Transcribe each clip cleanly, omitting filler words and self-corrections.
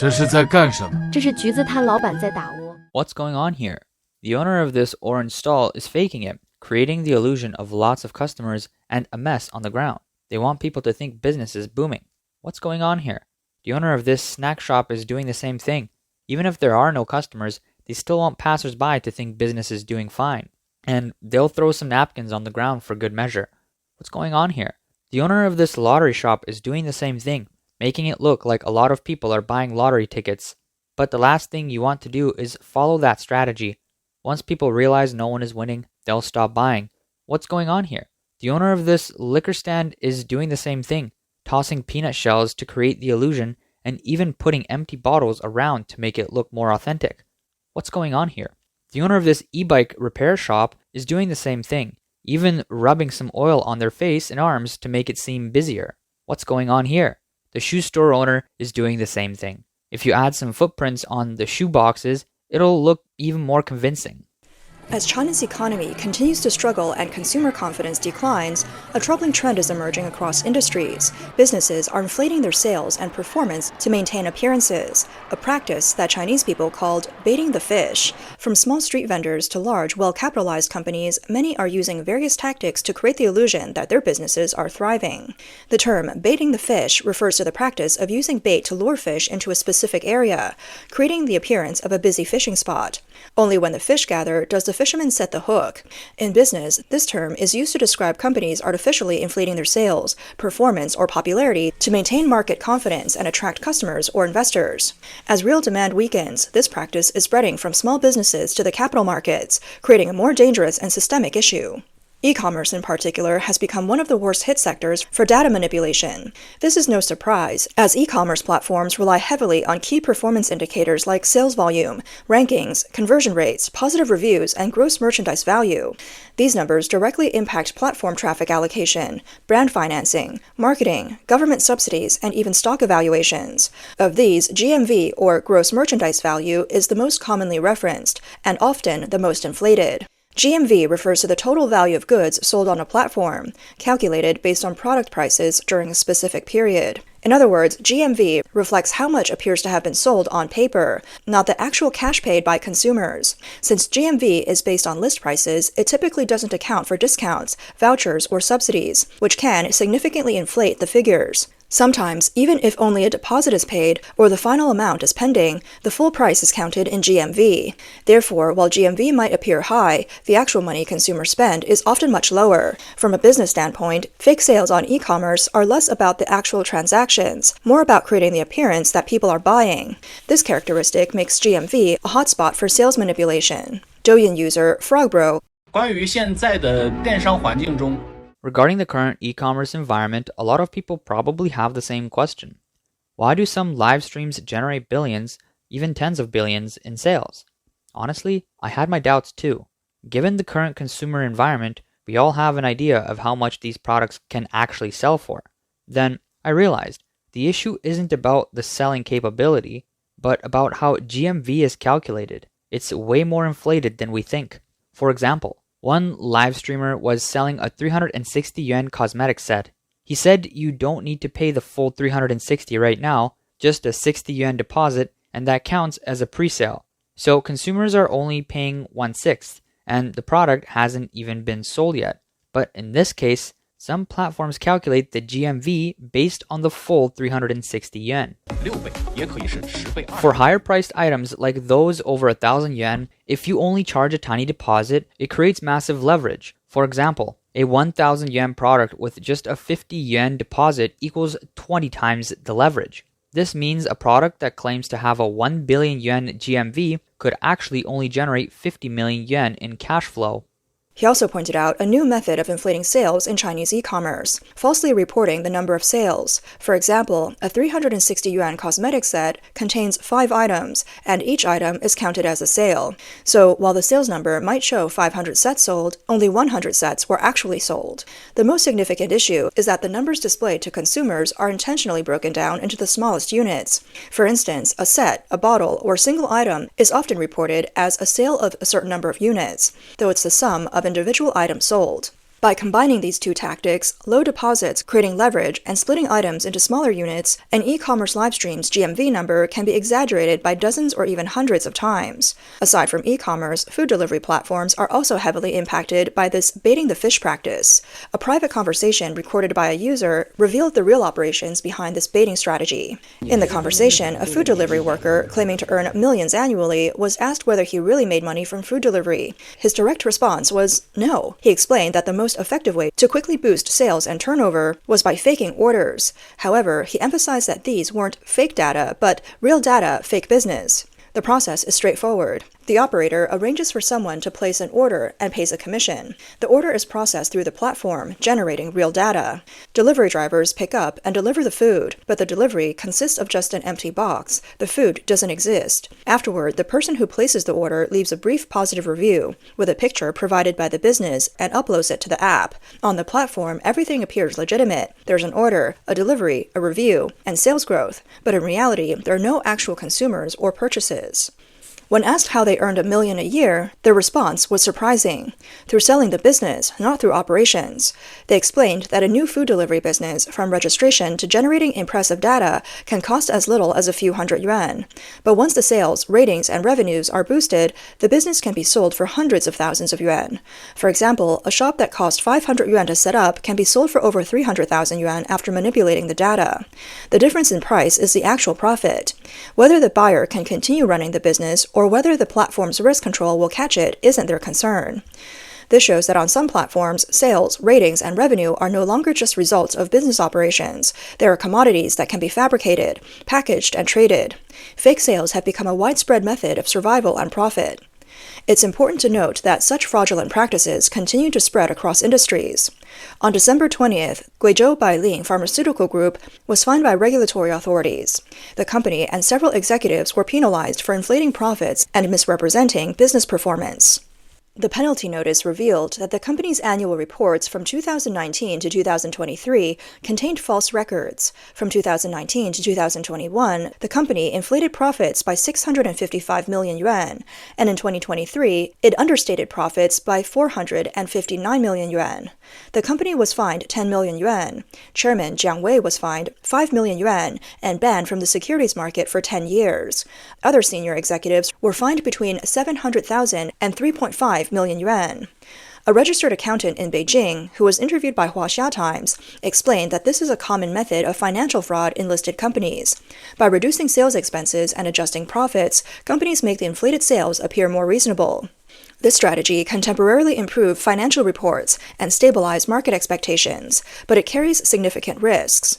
这是在干什么？这是橘子摊老板在打窝。 What's going on here? The owner of this orange stall is faking it, creating the illusion of lots of customers and a mess on the ground. They want people to think business is booming. What's going on here? The owner of this snack shop is doing the same thing. Even if there are no customers, they still want passers-by to think business is doing fine. And they'll throw some napkins on the ground for good measure. What's going on here? The owner of this lottery shop is doing the same thing, making it look like a lot of people are buying lottery tickets. But the last thing you want to do is follow that strategy. Once people realize no one is winning, they'll stop buying. What's going on here? The owner of this liquor stand is doing the same thing, tossing peanut shells to create the illusion and even putting empty bottles around to make it look more authentic. What's going on here? The owner of this e-bike repair shop is doing the same thing, even rubbing some oil on their face and arms to make it seem busier. What's going on here? The shoe store owner is doing the same thing. If you add some footprints on the shoe boxes, it'll look even more convincing. As China's economy continues to struggle and consumer confidence declines, a troubling trend is emerging across industries. Businesses are inflating their sales and performance to maintain appearances, a practice that Chinese people called baiting the fish. From small street vendors to large, well-capitalized companies, many are using various tactics to create the illusion that their businesses are thriving. The term baiting the fish refers to the practice of using bait to lure fish into a specific area, creating the appearance of a busy fishing spot. Only when the fish gather does the fisherman set the hook. In business, this term is used to describe companies artificially inflating their sales, performance, or popularity to maintain market confidence and attract customers or investors. As real demand weakens, this practice is spreading from small businesses to the capital markets, creating a more dangerous and systemic issue. E-commerce in particular has become one of the worst hit sectors for data manipulation. This is no surprise, as e-commerce platforms rely heavily on key performance indicators like sales volume, rankings, conversion rates, positive reviews, and gross merchandise value. These numbers directly impact platform traffic allocation, brand financing, marketing, government subsidies, and even stock evaluations. Of these, GMV, or gross merchandise value, is the most commonly referenced, and often the most inflated. GMV refers to the total value of goods sold on a platform, calculated based on product prices during a specific period. In other words, GMV reflects how much appears to have been sold on paper, not the actual cash paid by consumers. Since GMV is based on list prices, it typically doesn't account for discounts, vouchers, or subsidies, which can significantly inflate the figures. Sometimes, even if only a deposit is paid or the final amount is pending, the full price is counted in GMV. Therefore, while GMV might appear high, the actual money consumers spend is often much lower. From a business standpoint, fake sales on e-commerce are less about the actual transactions, more about creating the appearance that people are buying. This characteristic makes GMV a hotspot for sales manipulation. Douyin user Frogbro. 关于现在的电商环境中 Regarding the current e-commerce environment, a lot of people probably have the same question. Why do some live streams generate billions, even tens of billions, in sales? Honestly, I had my doubts too. Given the current consumer environment, we all have an idea of how much these products can actually sell for. Then, I realized, the issue isn't about the selling capability, but about how GMV is calculated. It's way more inflated than we think. For example, one live streamer was selling a 360 yuan cosmetic set. He said you don't need to pay the full 360 right now, just a 60 yuan deposit, and that counts as a pre-sale. So consumers are only paying 1/6, and the product hasn't even been sold yet. But in this case, some platforms calculate the GMV based on the full 360 yuan. 6倍，也可以是10倍、20倍。 For higher priced items like those over 1,000 yuan, if you only charge a tiny deposit, it creates massive leverage. For example, a 1,000 yuan product with just a 50 yuan deposit equals 20 times the leverage. This means a product that claims to have a 1 billion yuan GMV could actually only generate 50 million yuan in cash flow. He also pointed out a new method of inflating sales in Chinese e-commerce, falsely reporting the number of sales. For example, a 360 yuan cosmetic set contains 5 items, and each item is counted as a sale. So, while the sales number might show 500 sets sold, only 100 sets were actually sold. The most significant issue is that the numbers displayed to consumers are intentionally broken down into the smallest units. For instance, a set, a bottle, or single item is often reported as a sale of a certain number of units, though it's the sum of individual items sold. By combining these two tactics, low deposits, creating leverage, and splitting items into smaller units, an e-commerce livestream's GMV number can be exaggerated by dozens or even hundreds of times. Aside from e-commerce, food delivery platforms are also heavily impacted by this baiting the fish practice. A private conversation recorded by a user revealed the real operations behind this baiting strategy. In the conversation, a food delivery worker, claiming to earn millions annually, was asked whether he really made money from food delivery. His direct response was no. He explained that the most effective way to quickly boost sales and turnover was by faking orders. However, he emphasized that these weren't fake data, but real data, fake business. The process is straightforward. The operator arranges for someone to place an order and pays a commission. The order is processed through the platform, generating real data. Delivery drivers pick up and deliver the food, but the delivery consists of just an empty box. The food doesn't exist. Afterward, the person who places the order leaves a brief positive review, with a picture provided by the business, and uploads it to the app. On the platform, everything appears legitimate. There's an order, a delivery, a review, and sales growth. But in reality, there are no actual consumers or purchases. When asked how they earned $1 million a year, their response was surprising. Through selling the business, not through operations. They explained that a new food delivery business, from registration to generating impressive data, can cost as little as a few hundred yuan. But once the sales, ratings, and revenues are boosted, the business can be sold for hundreds of thousands of yuan. For example, a shop that cost 500 yuan to set up can be sold for over 300,000 yuan after manipulating the data. The difference in price is the actual profit. Whether the buyer can continue running the business or whether the platform's risk control will catch it isn't their concern. This shows that on some platforms, sales, ratings, and revenue are no longer just results of business operations. They are commodities that can be fabricated, packaged, and traded. Fake sales have become a widespread method of survival and profit. It's important to note that such fraudulent practices continue to spread across industries. On December 20th, Guizhou Bailin Pharmaceutical Group was fined by regulatory authorities. The company and several executives were penalized for inflating profits and misrepresenting business performance. The penalty notice revealed that the company's annual reports from 2019 to 2023 contained false records. From 2019 to 2021, the company inflated profits by 655 million yuan, and in 2023, it understated profits by 459 million yuan. The company was fined 10 million yuan. Chairman Jiang Wei was fined 5 million yuan and banned from the securities market for 10 years. Other senior executives were fined between 700,000 and 3.5 million yuan. A registered accountant in Beijing, who was interviewed by Huaxia Times, explained that this is a common method of financial fraud in listed companies. By reducing sales expenses and adjusting profits, companies make the inflated sales appear more reasonable. This strategy can temporarily improve financial reports and stabilize market expectations, but it carries significant risks.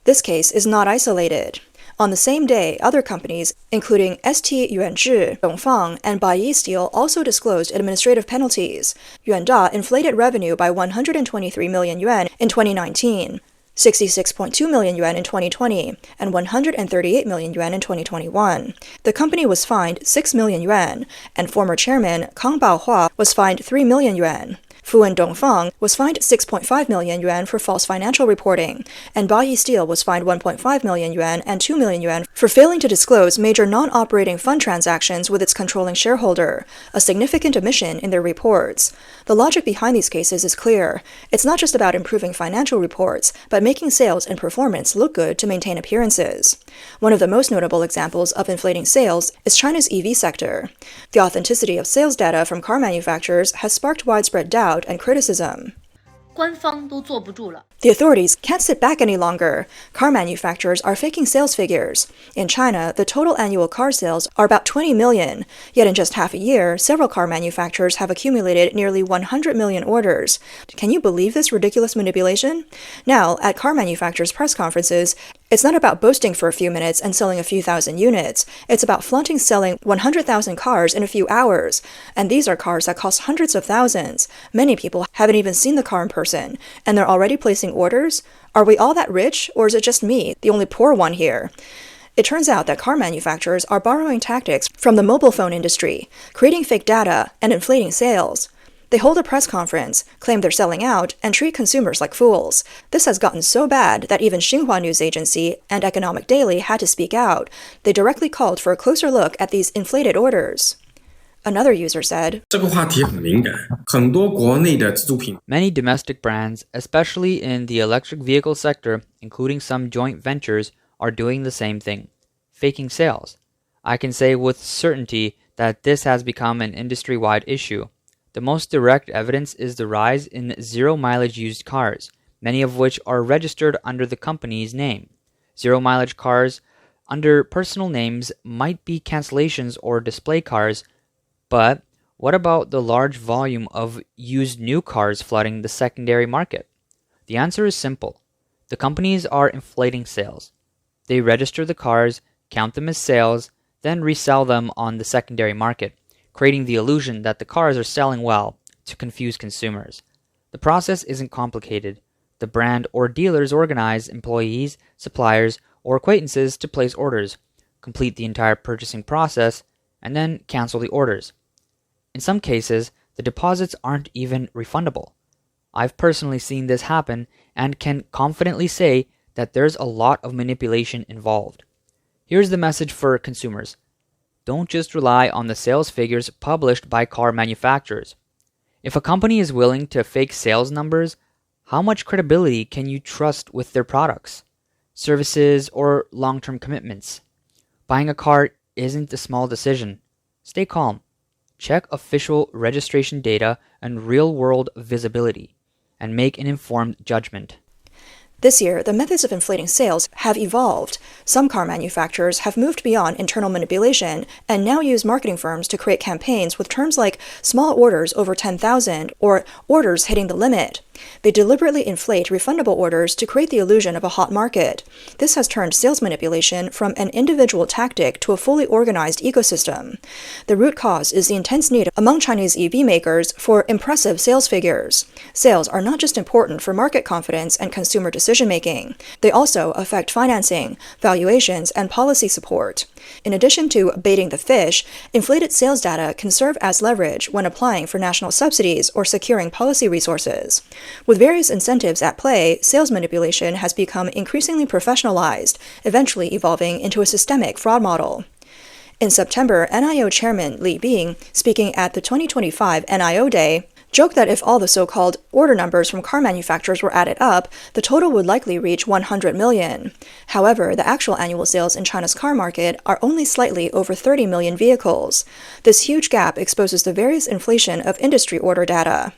This case is not isolated. On the same day, other companies, including ST Yuanzhi, Dongfang, and Baiyi Steel, also disclosed administrative penalties. Yuanda inflated revenue by 123 million yuan in 2019, 66.2 million yuan in 2020, and 138 million yuan in 2021. The company was fined 6 million yuan, and former chairman Kang Baohua was fined 3 million yuan. Fuwen Dongfang was fined 6.5 million yuan for false financial reporting, and Baiyi Steel was fined 1.5 million yuan and 2 million yuan for failing to disclose major non-operating fund transactions with its controlling shareholder, a significant omission in their reports. The logic behind these cases is clear. It's not just about improving financial reports, but making sales and performance look good to maintain appearances. One of the most notable examples of inflating sales is China's EV sector. The authenticity of sales data from car manufacturers has sparked widespread doubt and criticism. 官方都坐不住了。 The authorities can't sit back any longer. Car manufacturers are faking sales figures. In China, the total annual car sales are about 20 million, yet in just half a year, several car manufacturers have accumulated nearly 100 million orders. Can you believe this ridiculous manipulation? Now, at car manufacturers' press conferences, it's not about boasting for a few minutes and selling a few thousand units. It's about flaunting selling 100,000 cars in a few hours. And these are cars that cost hundreds of thousands. Many people haven't even seen the car in person, and they're already placing orders? Are we all that rich, or is it just me, the only poor one here? It turns out that car manufacturers are borrowing tactics from the mobile phone industry, creating fake data and inflating sales. They hold a press conference, claim they're selling out, and treat consumers like fools. This has gotten so bad that even Xinhua News Agency and Economic Daily had to speak out. They directly called for a closer look at these inflated orders. Another user said, 这个话题很敏感，很多国内的自主品 Many domestic brands, especially in the electric vehicle sector, including some joint ventures, are doing the same thing, faking sales. I can say with certainty that this has become an industry-wide issue. The most direct evidence is the rise in zero-mileage used cars, many of which are registered under the company's name. Zero-mileage cars under personal names might be cancellations or display cars, but what about the large volume of used new cars flooding the secondary market? The answer is simple. The companies are inflating sales. They register the cars, count them as sales, then resell them on the secondary market, creating the illusion that the cars are selling well to confuse consumers. The process isn't complicated. The brand or dealers organize employees, suppliers, or acquaintances to place orders, complete the entire purchasing process, and then cancel the orders. In some cases, the deposits aren't even refundable. I've personally seen this happen and can confidently say that there's a lot of manipulation involved. Here's the message for consumers. Don't just rely on the sales figures published by car manufacturers. If a company is willing to fake sales numbers, how much credibility can you trust with their products, services, or long-term commitments? Buying a car isn't a small decision. Stay calm. Check official registration data and real-world visibility, and make an informed judgment. This year, the methods of inflating sales have evolved. Some car manufacturers have moved beyond internal manipulation and now use marketing firms to create campaigns with terms like small orders over 10,000 or orders hitting the limit. They deliberately inflate refundable orders to create the illusion of a hot market. This has turned sales manipulation from an individual tactic to a fully organized ecosystem. The root cause is the intense need among Chinese EV makers for impressive sales figures. Sales are not just important for market confidence and consumer decision-making. They also affect financing, valuations, and policy support. In addition to baiting the fish, inflated sales data can serve as leverage when applying for national subsidies or securing policy resources. With various incentives at play, sales manipulation has become increasingly professionalized, eventually evolving into a systemic fraud model. In September, NIO Chairman Li Bing, speaking at the 2025 NIO Day, joked that if all the so-called order numbers from car manufacturers were added up, the total would likely reach 100 million. However, the actual annual sales in China's car market are only slightly over 30 million vehicles. This huge gap exposes the various inflation of industry order data.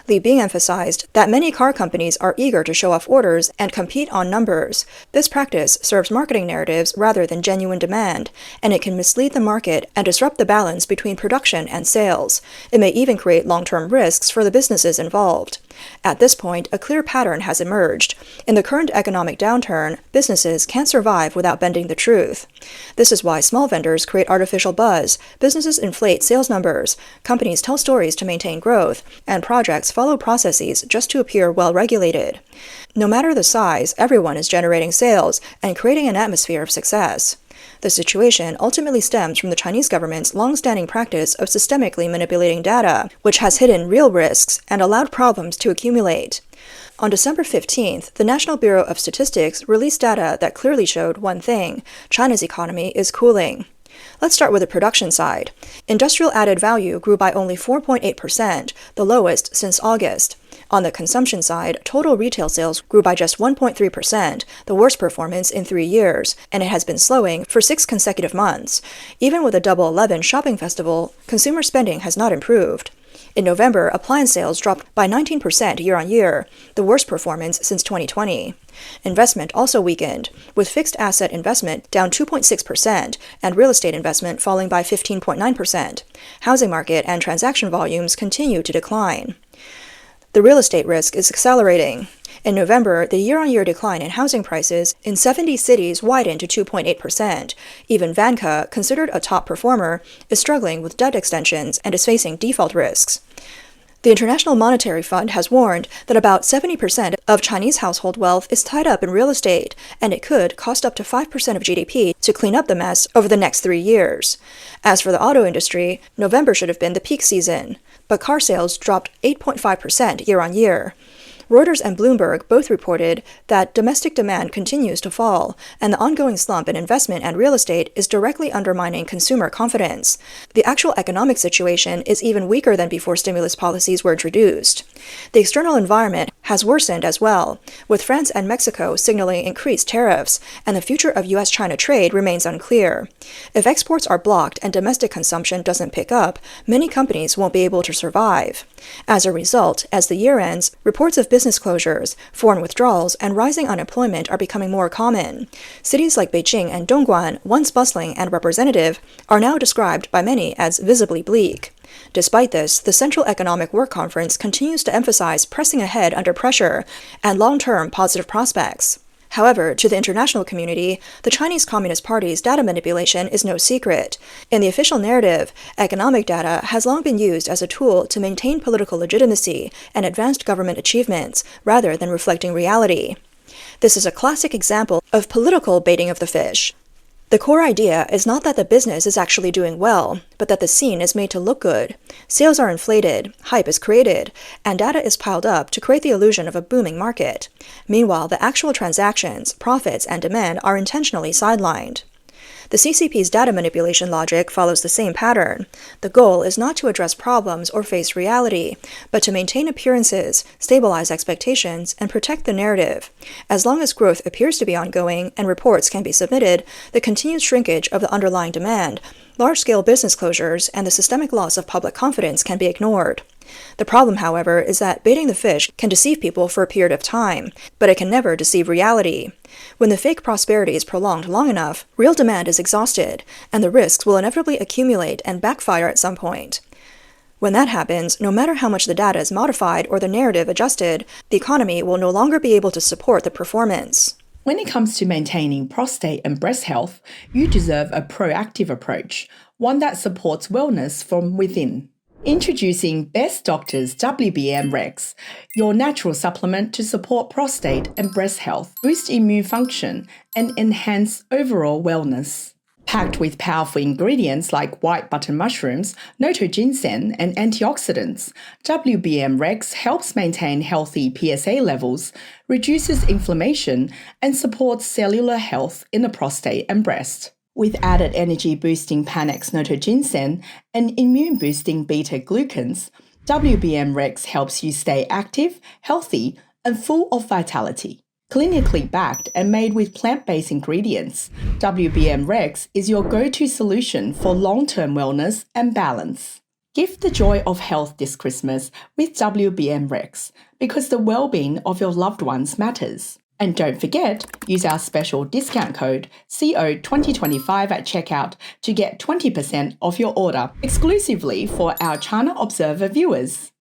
Li Bing emphasized that many car companies are eager to show off orders and compete on numbers. This practice serves marketing narratives rather than genuine demand, and it can mislead the market and disrupt the balance between production and sales. It may even create long-term risks for the businesses involved. At this point, a clear pattern has emerged. In the current economic downturn, businesses can't survive without bending the truth. This is why small vendors create artificial buzz, businesses inflate sales numbers, companies tell stories to maintain growth, and projects follow processes just to appear well-regulated. No matter the size, everyone is generating sales and creating an atmosphere of success. The situation ultimately stems from the Chinese government's long-standing practice of systemically manipulating data, which has hidden real risks and allowed problems to accumulate. On December 15th, the National Bureau of Statistics released data that clearly showed one thing: China's economy is cooling. Let's start with the production side. Industrial added value grew by only 4.8%, the lowest since August. On the consumption side, total retail sales grew by just 1.3%, the worst performance in 3 years, and it has been slowing for 6 consecutive months. Even with a Double 11 shopping festival, consumer spending has not improved. In November, appliance sales dropped by 19% year-on-year, the worst performance since 2020. Investment also weakened, with fixed asset investment down 2.6% and real estate investment falling by 15.9%. Housing market and transaction volumes continue to decline. The real estate risk is accelerating. In November, the year-on-year decline in housing prices in 70 cities widened to 2.8%. Even Vanke, considered a top performer, is struggling with debt extensions and is facing default risks. The International Monetary Fund has warned that about 70% of Chinese household wealth is tied up in real estate, and it could cost up to 5% of GDP to clean up the mess over the next 3 years. As for the auto industry, November should have been the peak season, but car sales dropped 8.5% year-on-year. Reuters and Bloomberg both reported that domestic demand continues to fall, and the ongoing slump in investment and real estate is directly undermining consumer confidence. The actual economic situation is even weaker than before stimulus policies were introduced. The external environment has worsened as well, with France and Mexico signaling increased tariffs, and the future of U.S.-China trade remains unclear. If exports are blocked and domestic consumption doesn't pick up, many companies won't be able to survive. As a result, as the year ends, reports of business closures, foreign withdrawals, and rising unemployment are becoming more common. Cities like Beijing and Dongguan, once bustling and representative, are now described by many as visibly bleak. Despite this, the Central Economic Work Conference continues to emphasize pressing ahead under pressure and long-term positive prospects. However, to the international community, the Chinese Communist Party's data manipulation is no secret. In the official narrative, economic data has long been used as a tool to maintain political legitimacy and advanced government achievements, rather than reflecting reality. This is a classic example of political baiting of the fish. The core idea is not that the business is actually doing well, but that the scene is made to look good. Sales are inflated, hype is created, and data is piled up to create the illusion of a booming market. Meanwhile, the actual transactions, profits, and demand are intentionally sidelined. The CCP's data manipulation logic follows the same pattern. The goal is not to address problems or face reality, but to maintain appearances, stabilize expectations, and protect the narrative. As long as growth appears to be ongoing and reports can be submitted, the continued shrinkage of the underlying demand, large-scale business closures, and the systemic loss of public confidence can be ignored. The problem, however, is that baiting the fish can deceive people for a period of time, but it can never deceive reality. When the fake prosperity is prolonged long enough, real demand is exhausted, and the risks will inevitably accumulate and backfire at some point. When that happens, no matter how much the data is modified or the narrative adjusted, the economy will no longer be able to support the performance. When it comes to maintaining prostate and breast health, you deserve a proactive approach, one that supports wellness from within. Introducing Best Doctors WBM Rex, your natural supplement to support prostate and breast health, boost immune function, and enhance overall wellness. Packed with powerful ingredients like white button mushrooms, noto ginseng, and antioxidants, WBM Rex helps maintain healthy PSA levels, reduces inflammation, and supports cellular health in the prostate and breast. With added energy-boosting Panax noto ginseng and immune-boosting beta-glucans, WBM Rex helps you stay active, healthy, and full of vitality. Clinically backed and made with plant-based ingredients, WBM Rex is your go-to solution for long-term wellness and balance. Gift the joy of health this Christmas with WBM Rex, because the well-being of your loved ones matters. And don't forget, use our special discount code CO2025 at checkout to get 20% off your order, exclusively for our China Observer viewers.